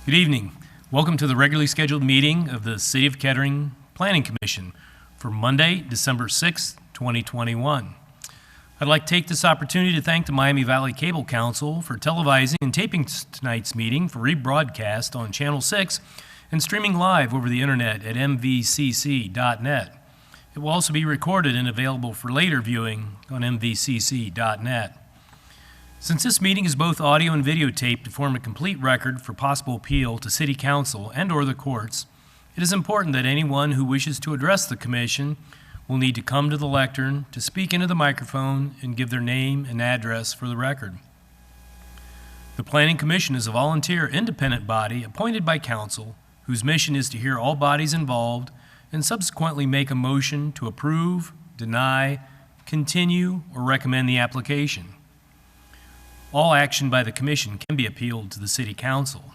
Good evening. Welcome to the regularly scheduled meeting of the City of Kettering Planning Commission for Monday, December 6th, 2021. I'd like to take this opportunity to thank the Miami Valley Cable Council for televising and taping tonight's meeting for rebroadcast on Channel 6 and streaming live over the internet at mvcc.net. It will also be recorded and available for later viewing on mvcc.net. Since this meeting is both audio and videotaped to form a complete record for possible appeal to City Council and/or the courts, it is important that anyone who wishes to address the Commission will need to come to the lectern to speak into the microphone and give their name and address for the record. The Planning Commission is a volunteer independent body appointed by Council whose mission is to hear all bodies involved and subsequently make a motion to approve, deny, continue, or recommend the application. All action by the Commission can be appealed to the City Council.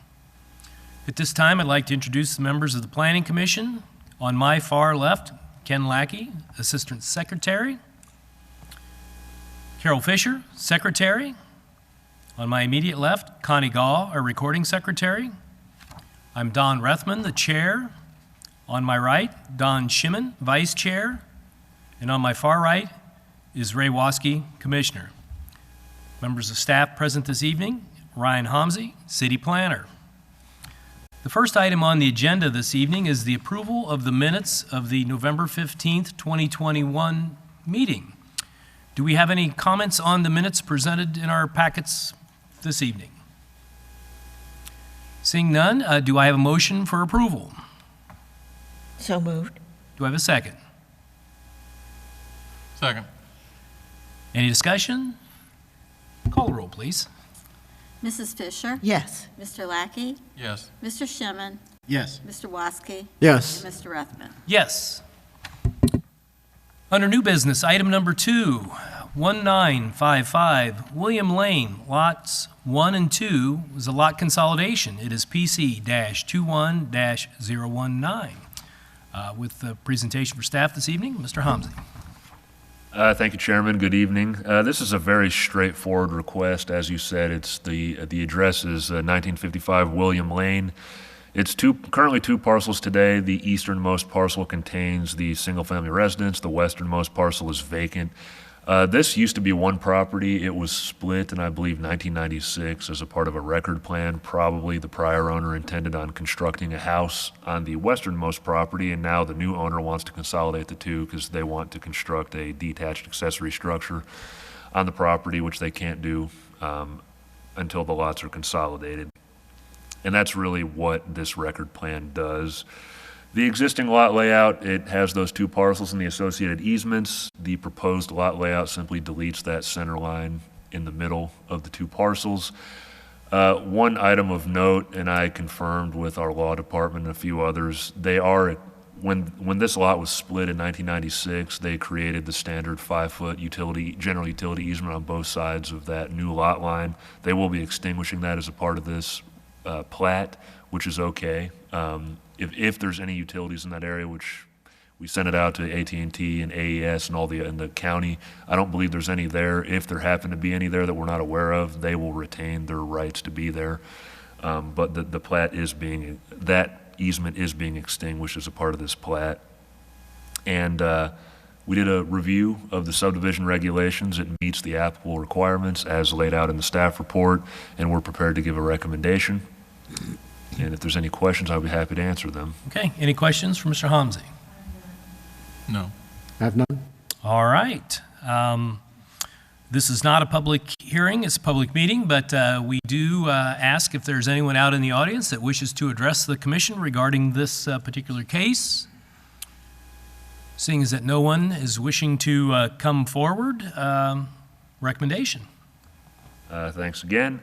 At this time, I'd like to introduce the members of the Planning Commission. On my far left, Ken Lackey, Assistant Secretary. Carol Fisher, Secretary. On my immediate left, Connie Gaw, our Recording Secretary. I'm Don Rethman, the Chair. On my right, Don Shimon, Vice Chair. And on my far right is Ray Waskey, Commissioner. Members of staff present this evening, Ryan Homsey, City Planner. The first item on the agenda this evening is the approval of the minutes of the November 15th, 2021 meeting. Do we have any comments on the minutes presented in our packets this evening? Seeing none, do I have a motion for approval? So moved. Do I have a second? Second. Any discussion? Call the roll, please. Mrs. Fisher? Yes. Mr. Lackey? Yes. Mr. Shimon? Yes. Mr. Waskey? Yes. And Mr. Rethman? Yes. Under new business, item number 2, 1955 William Lane, lots 1 and 2 is a lot consolidation. It is PC-21-019. With the presentation for staff this evening, Mr. Homsey. Thank you, Chairman. Good evening. This is a very straightforward request. As you said, it's the address is 1955 William Lane. It's currently two parcels today. The easternmost parcel contains the single-family residence. The westernmost parcel is vacant. This used to be one property. It was split in, I believe, 1996 as a part of a record plan. Probably the prior owner intended on constructing a house on the westernmost property, and now the new owner wants to consolidate the two because they want to construct a detached accessory structure on the property, which they can't do until the lots are consolidated. And that's really what this record plan does. The existing lot layout, it has those two parcels and the associated easements. The proposed lot layout simply deletes that center line in the middle of the two parcels. One item of note, and I confirmed with our law department and a few others, they are, when this lot was split in 1996, they created the standard 5-foot general utility easement on both sides of that new lot line. They will be extinguishing that as a part of this plat, which is okay. If there's any utilities in that area, which we sent it out to AT&T and AES and in the county, I don't believe there's any there. If there happen to be any there that we're not aware of, they will retain their rights to be there. But the plat that easement is being extinguished as a part of this plat. And we did a review of the subdivision regulations. It meets the applicable requirements as laid out in the staff report, and we're prepared to give a recommendation. And if there's any questions, I'll be happy to answer them. Okay, any questions for Mr. Homsey? No. I have none. All right. This is not a public hearing, it's a public meeting, but we do ask if there's anyone out in the audience that wishes to address the commission regarding this particular case. Seeing as that no one is wishing to come forward, recommendation. Thanks again.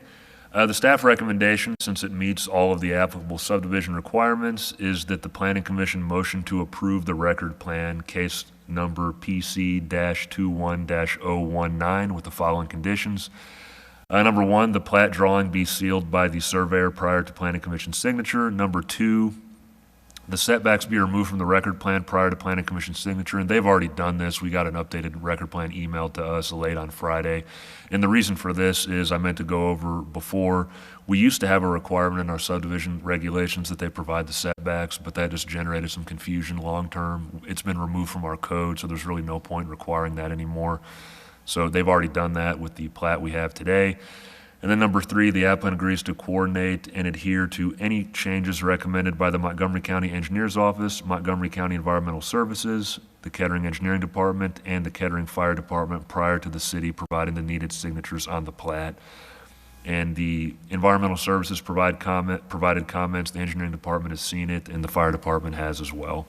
The staff recommendation, since it meets all of the applicable subdivision requirements, is that the Planning Commission motion to approve the record plan, case number PC-21-019, with the following conditions. Number 1, the plat drawing be sealed by the surveyor prior to Planning Commission signature. Number 2, the setbacks be removed from the record plan prior to planning commission signature, and they've already done this. We got an updated record plan emailed to us late on Friday. And the reason for this is I meant to go over before. We used to have a requirement in our subdivision regulations that they provide the setbacks, but that just generated some confusion long-term. It's been removed from our code, so there's really no point requiring that anymore. So they've already done that with the plat we have today. And then number 3, the applicant agrees to coordinate and adhere to any changes recommended by the Montgomery County Engineers Office, Montgomery County Environmental Services, the Kettering Engineering Department, and the Kettering Fire Department prior to the city providing the needed signatures on the plat. And the Environmental Services provided comments, the Engineering Department has seen it, and the Fire Department has as well.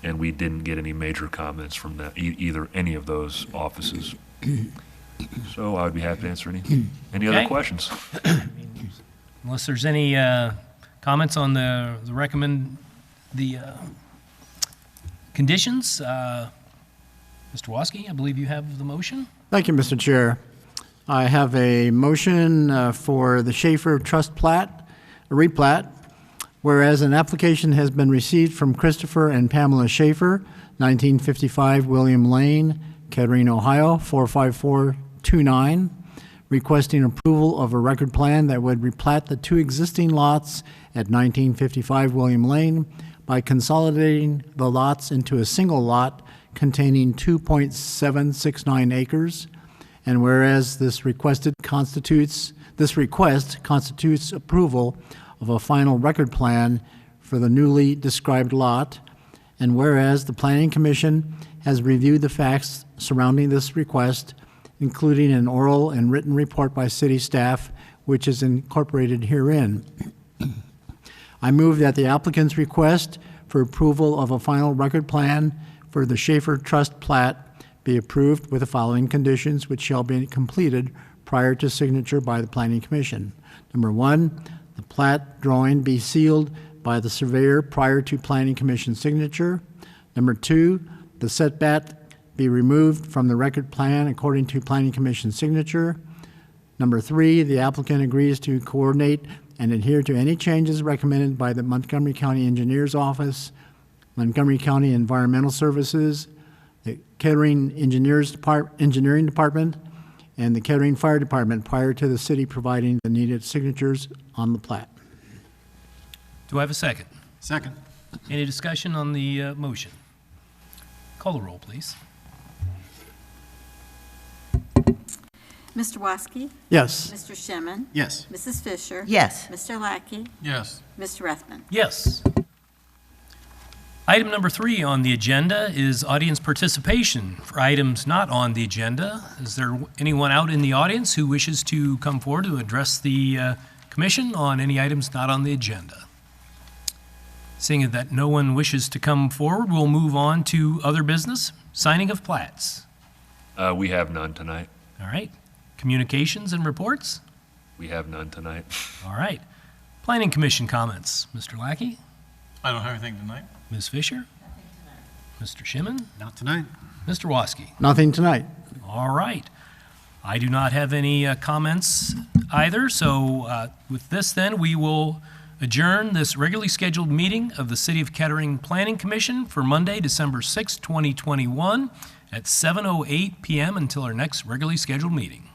And we didn't get any major comments from that, either any of those offices. So I would be happy to answer any other Okay. questions. Unless there's any comments on the conditions, Mr. Waskey, I believe you have the motion. Thank you, Mr. Chair. I have a motion for the Schaefer Trust plat, a replat, whereas an application has been received from Christopher and Pamela Schaefer, 1955 William Lane, Kettering, Ohio, 45429, requesting approval of a record plan that would replat the 2 existing lots at 1955 William Lane by consolidating the lots into a single lot containing 2.769 acres. And whereas this request constitutes approval of a final record plan for the newly described lot, and whereas the Planning Commission has reviewed the facts surrounding this request, including an oral and written report by city staff, which is incorporated herein. I move that the applicant's request for approval of a final record plan for the Schaefer Trust plat be approved with the following conditions, which shall be completed prior to signature by the Planning Commission. Number 1, the plat drawing be sealed by the surveyor prior to Planning Commission signature. Number 2, the setback be removed from the record plan according to Planning Commission signature. Number 3, the applicant agrees to coordinate and adhere to any changes recommended by the Montgomery County Engineers Office, Montgomery County Environmental Services, the Kettering Engineering Department, and the Kettering Fire Department prior to the city providing the needed signatures on the plat. Do I have a second? Second. Any discussion on the motion? Call the roll, please. Mr. Waskey, Yes. Mr. Shemin, Yes. Mrs. Fisher. Yes. Mr. Lackey, Yes. Mr. Rethman. Yes. Item number 3 on the agenda is audience participation for items not on the agenda. Is there anyone out in the audience who wishes to come forward to address the commission on any items not on the agenda? Seeing that no one wishes to come forward, we'll move on to other business, signing of plats. We have none tonight. All right. Communications and reports? We have none tonight. All right. Planning Commission comments. Mr. Lackey? I don't have anything tonight. Ms. Fisher? Mr. Shimon? Not tonight. Mr. Waskey? Nothing tonight. All right. I do not have any comments either, so with this then, we will adjourn this regularly scheduled meeting of the City of Kettering Planning Commission for Monday, December 6, 2021 at 7:08 p.m. until our next regularly scheduled meeting.